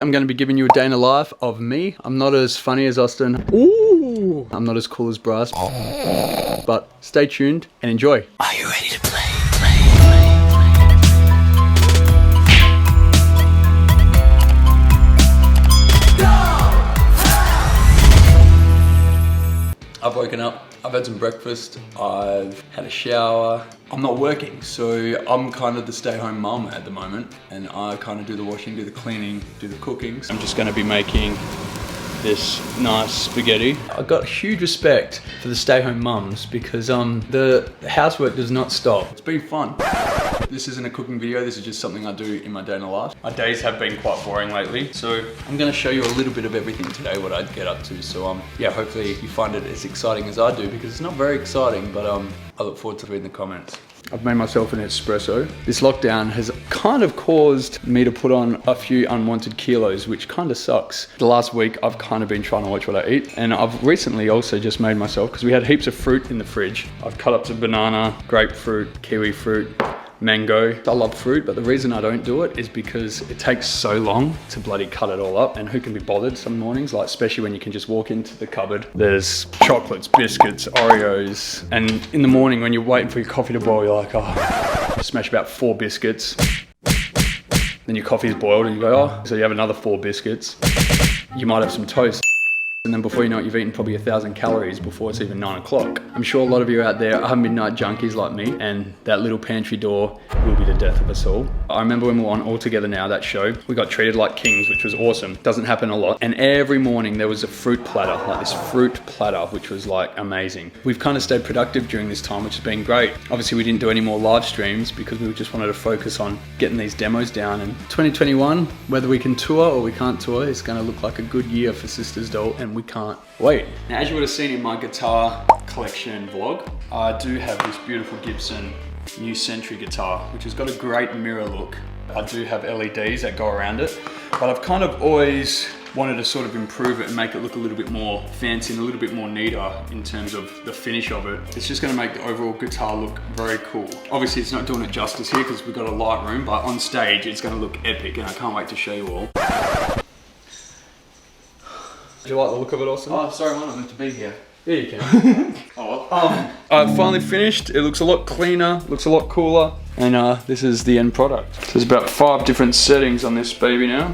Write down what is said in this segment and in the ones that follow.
I'm going to be giving you a day in the life of me. I'm not as funny as Austin. Ooh. I'm not as cool as Bryce. But stay tuned and enjoy. Are you ready to play? I've woken up, I've had some breakfast, I've had a shower. I'm not working, so I'm kind of the stay-home mum at the moment, and I kind of do the washing, do the cleaning, do the cooking. I'm just going to be making this nice spaghetti. I've got huge respect for the stay-home mums because the housework does not stop. It's been fun. This isn't a cooking video, this is just something I do in my day in the life. My days have been quite boring lately, so I'm gonna show you a little bit of everything today, what I get up to. So yeah, hopefully you find it as exciting as I do, because it's not very exciting, but I look forward to reading the comments. I've made myself an espresso. This lockdown has kind of caused me to put on a few unwanted kilos, which kind of sucks. The last week, I've kind of been trying to watch what I eat. And I've recently also just made myself, because we had heaps of fruit in the fridge. I've cut up some banana, grapefruit, kiwi fruit, mango. I love fruit, but the reason I don't do it is because it takes so long to bloody cut it all up, and who can be bothered some mornings, like especially when you can just walk into the cupboard. There's chocolates, biscuits, Oreos, and in the morning when you're waiting for your coffee to boil, you're like, oh, smash about 4 biscuits. Then your coffee's boiled and you go, oh, so you have another 4 biscuits. You might have some toast. And then before you know it, you've eaten probably 1,000 calories before it's even 9 o'clock. I'm sure a lot of you out there are midnight junkies like me, and that little pantry door will be the death of us all. I remember when we were on All Together Now, that show, we got treated like kings, which was awesome. Doesn't happen a lot. And every morning there was a fruit platter, like this fruit platter, which was like amazing. We've kind of stayed productive during this time, which has been great. Obviously we didn't do any more live streams because we just wanted to focus on getting these demos down. And 2021, whether we can tour or we can't tour, it's gonna look like a good year for Sisters Doll, and we can't wait. Now, as you would have seen in my guitar collection vlog, I do have this beautiful Gibson New Century guitar, which has got a great mirror look. I do have LEDs that go around it, but I've kind of always wanted to sort of improve it and make it look a little bit more fancy and a little bit more neater in terms of the finish of it. It's just going to make the overall guitar look very cool. Obviously it's not doing it justice here because we've got a light room, but on stage it's going to look epic, and I can't wait to show you all. Do you like the look of it, Austin? Oh, sorry, I'm not meant to be here. Yeah, you can. Oh well. I've finally finished. It looks a lot cleaner, looks a lot cooler, and this is the end product. So there's about 5 different settings on this baby now.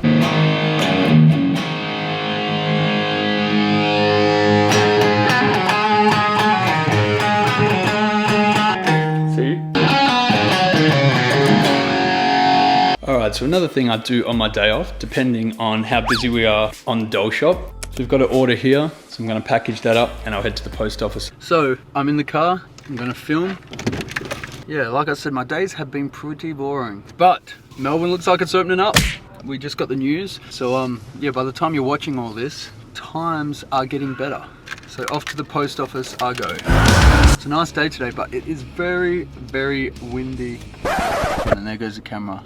See? Alright, so another thing I do on my day off, depending on how busy we are on the doll shop. So we've got an order here, so I'm gonna package that up and I'll head to the post office. So I'm in the car, I'm gonna film. Yeah, like I said, my days have been pretty boring, but Melbourne looks like it's opening up. We just got the news. So yeah, by the time you're watching all this, times are getting better. So off to the post office I go. It's a nice day today, but it is very, very windy. And then there goes the camera.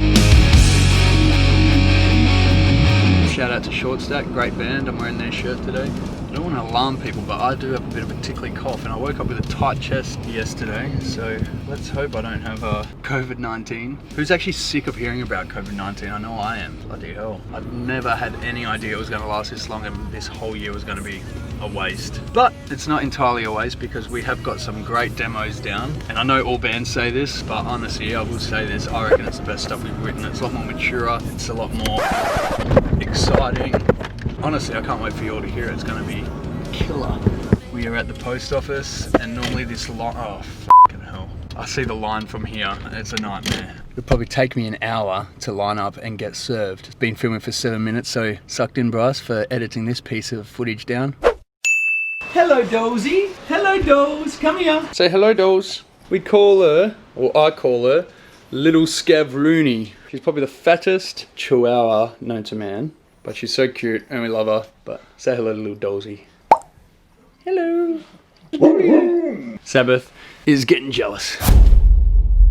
Shout out to Short Stack, great band. I'm wearing their shirt today. I don't want to alarm people, but I do have a bit of a tickly cough, and I woke up with a tight chest yesterday, so let's hope I don't have COVID-19. Who's actually sick of hearing about COVID-19? I know I am, bloody hell. I've never had any idea it was going to last this long, and this whole year was going to be a waste. But it's not entirely a waste, because we have got some great demos down, and I know all bands say this, but honestly I will say this, I reckon it's the best stuff we've written. It's a lot more mature, it's a lot more exciting. Honestly, I can't wait for you all to hear it. It's going to be killer. We are at the post office, and normally this line, oh fucking hell, I see the line from here. It's a nightmare. It'll probably take me an hour to line up and get served. It's been filming for 7 minutes, so sucked in Bryce for editing this piece of footage down. Hello, Dozy. Hello, Doze. Come here. Say hello, dolls. We call her, or I call her, Little Scav Rooney. She's probably the fattest chihuahua known to man, but she's so cute and we love her. But say hello to little Dolzy. Hello. Sabbath is getting jealous.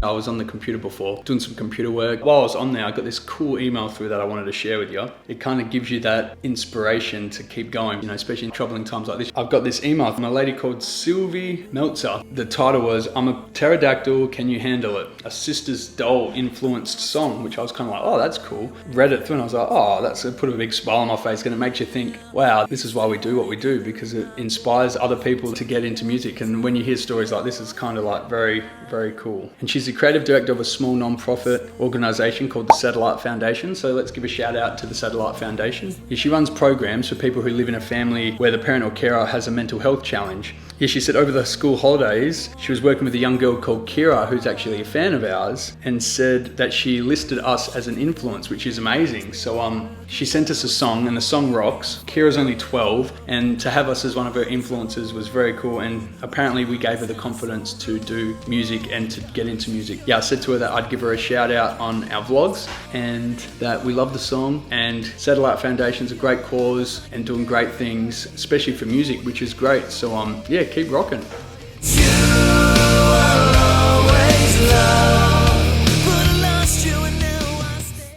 I was on the computer before, doing some computer work. While I was on there, I got this cool email through that I wanted to share with you. It kind of gives you that inspiration to keep going, you know, especially in troubling times like this. I've got this email from a lady called Sylvie Meltzer. The title was, "I'm a pterodactyl, can you handle it?" A Sister's Doll influenced song, which I was kind of like, oh, that's cool. Read it through and I was like, oh, that's gonna put a big smile on my face, and it makes you think, wow, this is why we do what we do, because it inspires other people to get into music. And when you hear stories like this, it's kind of like very, very cool. And she's the creative director of a small non-profit organization called the Satellite Foundation. So let's give a shout out to the Satellite Foundation. Yeah, she runs programs for people who live in a family where the parent or carer has a mental health challenge. Yeah, she said over the school holidays, she was working with a young girl called Kira, who's actually a fan of ours, and said that she listed us as an influence, which is amazing. So she sent us a song, and the song rocks. Kira's only 12, and to have us as one of her influences was very cool, and apparently we gave her the confidence to do music and to get into music. Yeah, I said to her that I'd give her a shout out on our vlogs, and that we love the song, and Satellite Foundation's a great cause and doing great things, especially for music, which is great. So yeah, keep rocking.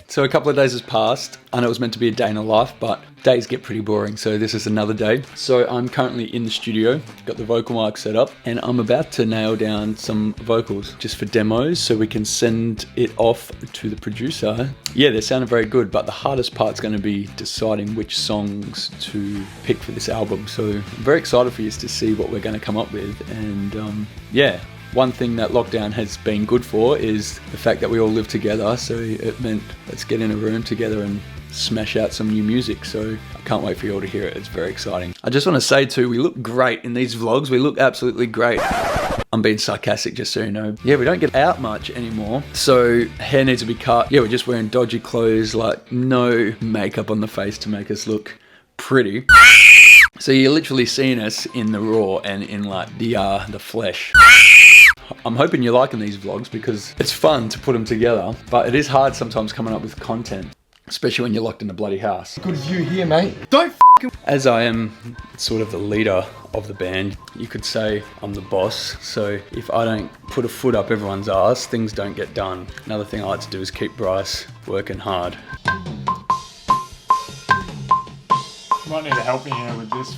So a couple of days has passed. I know it was meant to be a day in a life, but days get pretty boring, so this is another day. So I'm currently in the studio, got the vocal mic set up, and I'm about to nail down some vocals just for demos so we can send it off to the producer. Yeah, they sounded very good, but the hardest part's going to be deciding which songs to pick for this album. So I'm very excited for you to see what we're going to come up with, and yeah. One thing that lockdown has been good for is the fact that we all live together, so it meant let's get in a room together and smash out some new music. So I can't wait for you all to hear it. It's very exciting. I just want to say too, we look great in these vlogs. We look absolutely great. I'm being sarcastic, just so you know. Yeah, we don't get out much anymore, so hair needs to be cut. Yeah, we're just wearing dodgy clothes, like no makeup on the face to make us look pretty. So you're literally seeing us in the raw and in like the flesh. I'm hoping you're liking these vlogs because it's fun to put them together, but it is hard sometimes coming up with content, especially when you're locked in a bloody house. Good view here, mate. Don't As I am sort of the leader of the band, you could say I'm the boss. So if I don't put a foot up everyone's ass, things don't get done. Another thing I like to do is keep Bryce working hard. Might need help me here with this.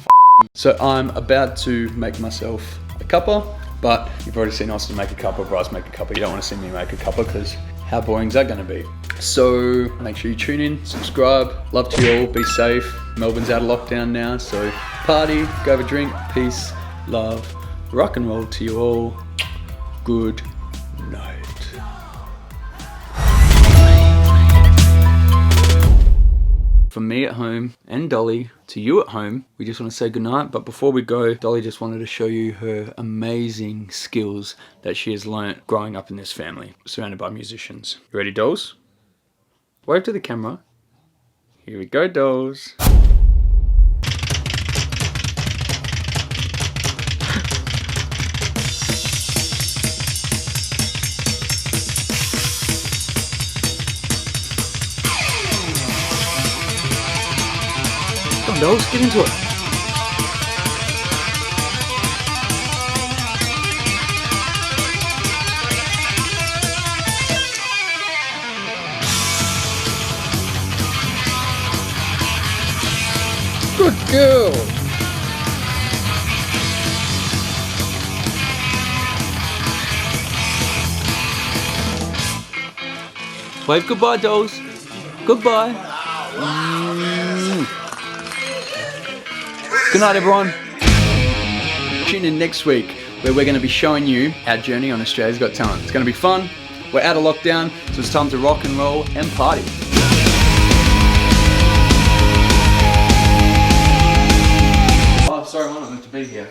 So I'm about to make myself a cuppa, but you've already seen Austin make a cuppa, Bryce make a cuppa. You don't want to see me make a cuppa because how boring is that going to be? So make sure you tune in, subscribe. Love to you all, be safe. Melbourne's out of lockdown now, so party, go have a drink, peace, love, rock and roll to you all. Good night. From me at home and Dolly to you at home, we just want to say goodnight. But before we go, Dolly just wanted to show you her amazing skills that she has learnt growing up in this family, surrounded by musicians. You ready, dolls? Wave to the camera. Here we go, dolls. Dolls, get into it. Good girl. Wave goodbye, dolls. Goodbye. Good night, everyone. Tune in next week where we're going to be showing you our journey on Australia's Got Talent. It's going to be fun. We're out of lockdown, so it's time to rock and roll and party. Oh, sorry, I'm not meant to be here.